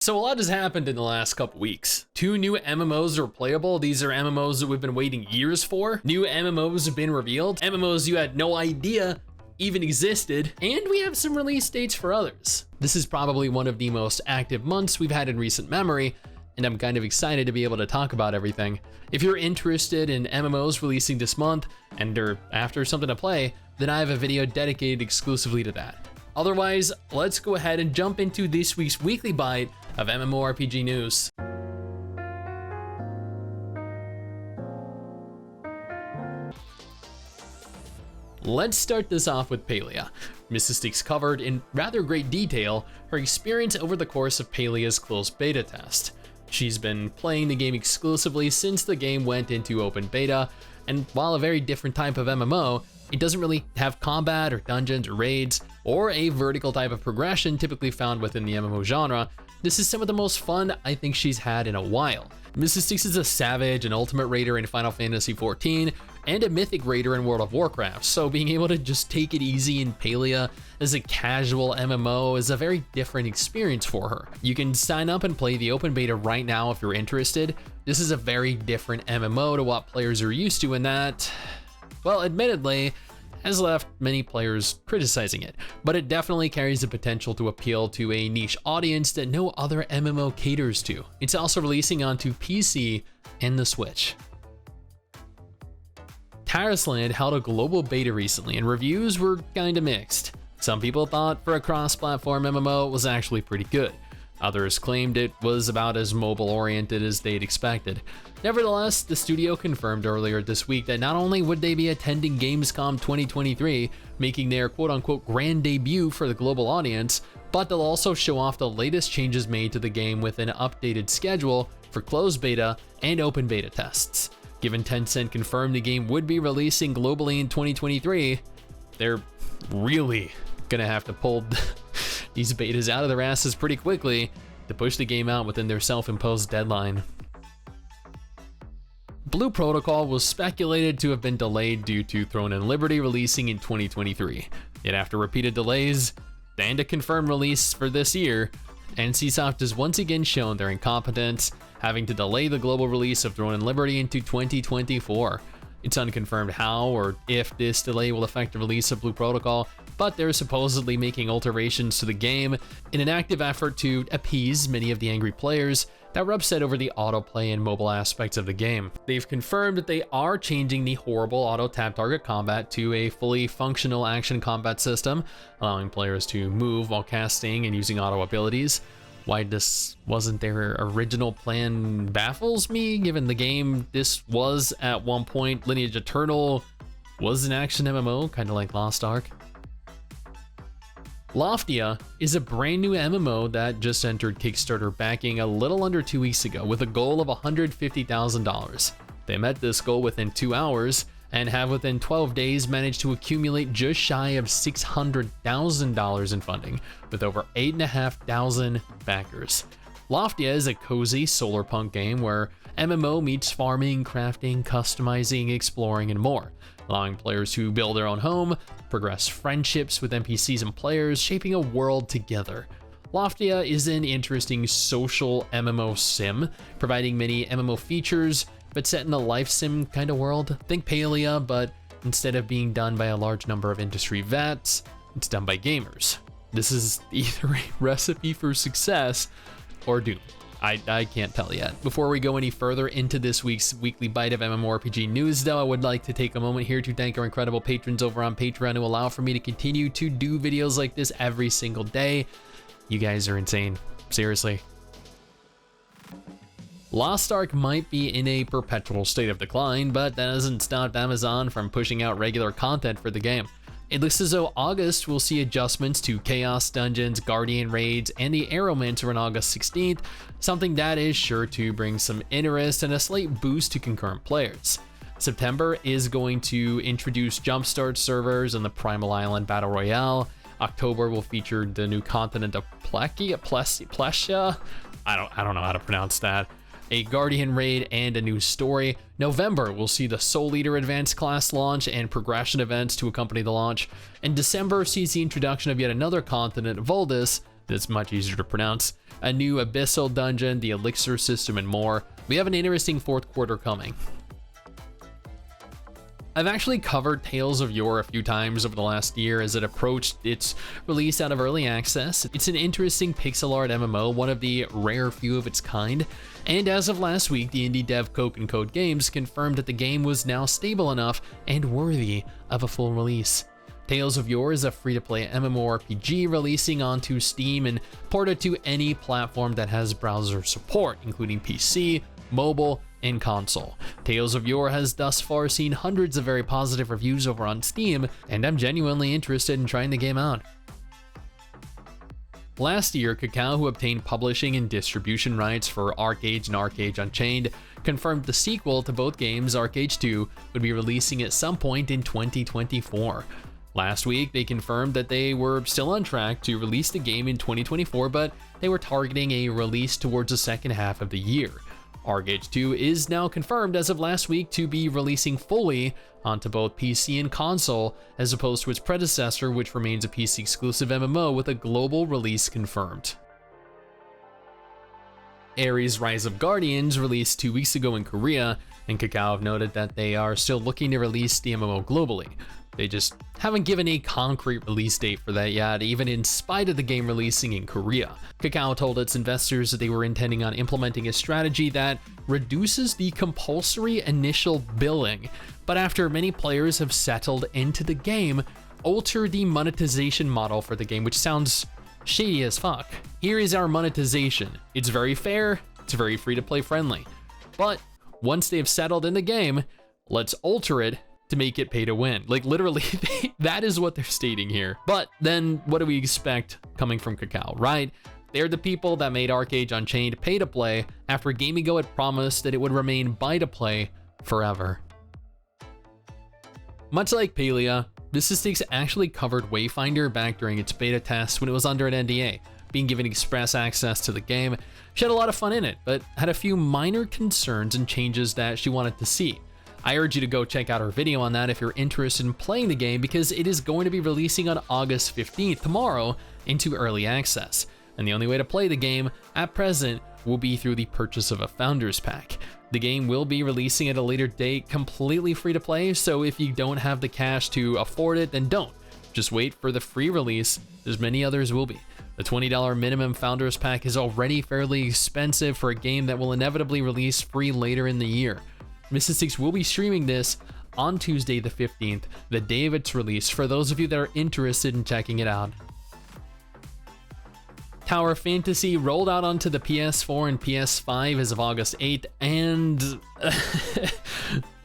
So a lot has happened in the last couple weeks. 2 new MMOs are playable. These are MMOs that we've been waiting years for. New MMOs have been revealed. MMOs you had no idea even existed. And we have some release dates for others. This is probably one of the most active months we've had in recent memory, and I'm kind of excited to be able to talk about everything. If you're interested in MMOs releasing this month and are after something to play, then I have a video dedicated exclusively to that. Otherwise, let's go ahead and jump into this week's weekly bite of MMORPG news. Let's start this off with Palia. MRSSTIX covered in rather great detail her experience over the course of Palia's closed beta test. She's been playing the game exclusively since the game went into open beta, and while a very different type of MMO, it doesn't really have combat or dungeons or raids or a vertical type of progression typically found within the MMO genre. This is some of the most fun I think she's had in a while. MRSSTIX is a savage, an ultimate raider in Final Fantasy XIV, and a mythic raider in World of Warcraft, so being able to just take it easy in Palia as a casual MMO is a very different experience for her. You can sign up and play the open beta right now if you're interested. This is a very different MMO to what players are used to in that, well, admittedly, has left many players criticizing it, but it definitely carries the potential to appeal to a niche audience that no other MMO caters to. It's also releasing onto PC and the Switch. Tarisland held a global beta recently and reviews were kinda mixed. Some people thought for a cross-platform MMO it was actually pretty good. Others claimed it was about as mobile-oriented as they'd expected. Nevertheless, the studio confirmed earlier this week that not only would they be attending Gamescom 2023, making their quote-unquote grand debut for the global audience, but they'll also show off the latest changes made to the game with an updated schedule for closed beta and open beta tests. Given Tencent confirmed the game would be releasing globally in 2023, they're really gonna have to pull these betas out of their asses pretty quickly to push the game out within their self-imposed deadline. Blue Protocol was speculated to have been delayed due to Throne and Liberty releasing in 2023. Yet after repeated delays and a confirmed release for this year, NCSoft has once again shown their incompetence, having to delay the global release of Throne and Liberty into 2024. It's unconfirmed how or if this delay will affect the release of Blue Protocol, but they're supposedly making alterations to the game in an active effort to appease many of the angry players that were upset over the autoplay and mobile aspects of the game. They've confirmed that they are changing the horrible auto-tap target combat to a fully functional action combat system, allowing players to move while casting and using auto abilities. Why this wasn't their original plan baffles me, given the game this was at one point. Lineage Eternal was an action MMO, kind of like Lost Ark. Loftia is a brand new MMO that just entered Kickstarter backing a little under 2 weeks ago with a goal of $150,000. They met this goal within 2 hours and have within 12 days managed to accumulate just shy of $600,000 in funding with over 8,500 backers. Loftia is a cozy solarpunk game where MMO meets farming, crafting, customizing, exploring, and more, allowing players to build their own home, progress friendships with NPCs and players, shaping a world together. Loftia is an interesting social MMO-sim, providing many MMO features, but set in a life sim kind of world. Think Palia, but instead of being done by a large number of industry vets, it's done by gamers. This is either a recipe for success or doom. I can't tell yet. Before we go any further into this week's weekly bite of MMORPG news, though, I would like to take a moment here to thank our incredible patrons over on Patreon who allow for me to continue to do videos like this every single day. You guys are insane. Seriously. Lost Ark might be in a perpetual state of decline, but that hasn't stopped Amazon from pushing out regular content for the game. It looks as though August will see adjustments to Chaos Dungeons, Guardian Raids, and the Arrowmancer on August 16th, something that is sure to bring some interest and a slight boost to concurrent players. September is going to introduce Jumpstart servers and the Primal Island Battle Royale. October will feature the new continent of Plesia. I don't know how to pronounce that. A Guardian raid and a new story. November will see the Soul Eater Advanced class launch and progression events to accompany the launch. And December sees the introduction of yet another continent, Voldus, that's much easier to pronounce, a new abyssal dungeon, the elixir system, and more. We have an interesting fourth quarter coming. I've actually covered Tales of Yore a few times over the last year as it approached its release out of early access. It's an interesting pixel art MMO, one of the rare few of its kind, and as of last week, the indie dev Coke and Code Games confirmed that the game was now stable enough and worthy of a full release. Tales of Yore is a free-to-play MMORPG releasing onto Steam and ported to any platform that has browser support, including PC, mobile, and console. Tales of Yore has thus far seen hundreds of very positive reviews over on Steam, and I'm genuinely interested in trying the game out. Last year, Kakao, who obtained publishing and distribution rights for ArcheAge and ArcheAge Unchained, confirmed the sequel to both games, ArcheAge 2, would be releasing at some point in 2024. Last week, they confirmed that they were still on track to release the game in 2024, but they were targeting a release towards the second half of the year. ArcheAge 2 is now confirmed as of last week to be releasing fully onto both PC and console, as opposed to its predecessor, which remains a PC exclusive MMO with a global release confirmed. Ares Rise of Guardians released 2 weeks ago in Korea, and Kakao have noted that they are still looking to release the MMO globally. They just haven't given a concrete release date for that yet, even in spite of the game releasing in Korea. Kakao told its investors that they were intending on implementing a strategy that reduces the compulsory initial billing, but after many players have settled into the game, alter the monetization model for the game, which sounds shady as fuck. Here is our monetization. It's very fair, it's very free-to-play friendly, but once they've settled in the game, let's alter it to make it pay to win. Like literally, that is what they're stating here. But then what do we expect coming from Kakao, right? They're the people that made ArcheAge Unchained pay to play after Gamigo had promised that it would remain buy to play forever. Much like Palia, STIX actually covered Wayfinder back during its beta test when it was under an NDA, being given express access to the game. She had a lot of fun in it, but had a few minor concerns and changes that she wanted to see. I urge you to go check out our video on that if you're interested in playing the game, because it is going to be releasing on August 15th, tomorrow, into early access. And the only way to play the game at present will be through the purchase of a Founders Pack. The game will be releasing at a later date, completely free to play, so if you don't have the cash to afford it, then don't. Just wait for the free release, as many others will be. The $20 minimum Founders Pack is already fairly expensive for a game that will inevitably release free later in the year. STIX will be streaming this on Tuesday the 15th, the day of its release, for those of you that are interested in checking it out. Tower Fantasy rolled out onto the PS4 and PS5 as of August 8th, and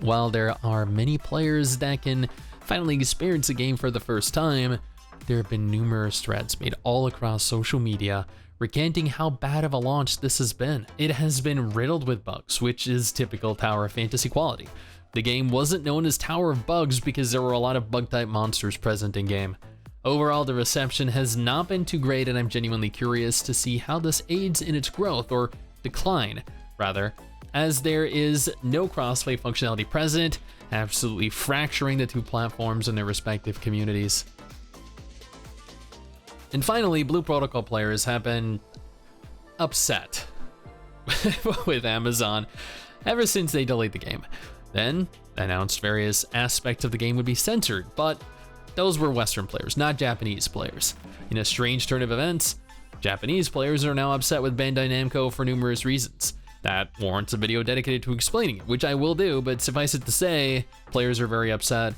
while there are many players that can finally experience the game for the first time, there have been numerous threads made all across social media recanting how bad of a launch this has been. It has been riddled with bugs, which is typical Tower Fantasy quality. The game wasn't known as Tower of Bugs because there were a lot of bug-type monsters present in game. Overall, the reception has not been too great, and I'm genuinely curious to see how this aids in its growth, or decline, rather, as there is no crossplay functionality present, absolutely fracturing the two platforms and their respective communities. And finally, Blue Protocol players have been upset with Amazon ever since they delayed the game. Then announced various aspects of the game would be censored, but those were Western players, not Japanese players. In a strange turn of events, Japanese players are now upset with Bandai Namco for numerous reasons. That warrants a video dedicated to explaining it, which I will do, but suffice it to say, players are very upset.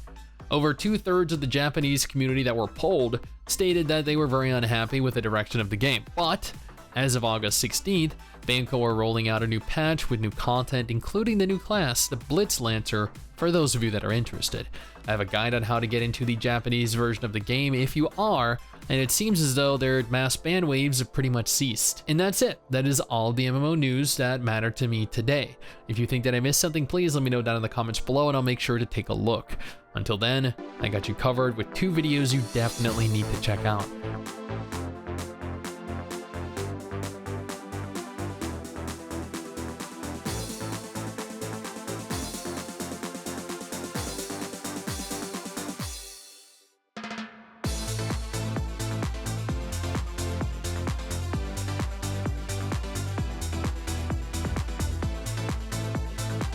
Over 2/3 of the Japanese community that were polled stated that they were very unhappy with the direction of the game. But as of August 16th, Namco are rolling out a new patch with new content, including the new class, the Blitz Lancer, for those of you that are interested. I have a guide on how to get into the Japanese version of the game if you are, and it seems as though their mass ban waves have pretty much ceased. And that's it. That is all the MMO news that mattered to me today. If you think that I missed something, please let me know down in the comments below and I'll make sure to take a look. Until then, I got you covered with 2 videos you definitely need to check out.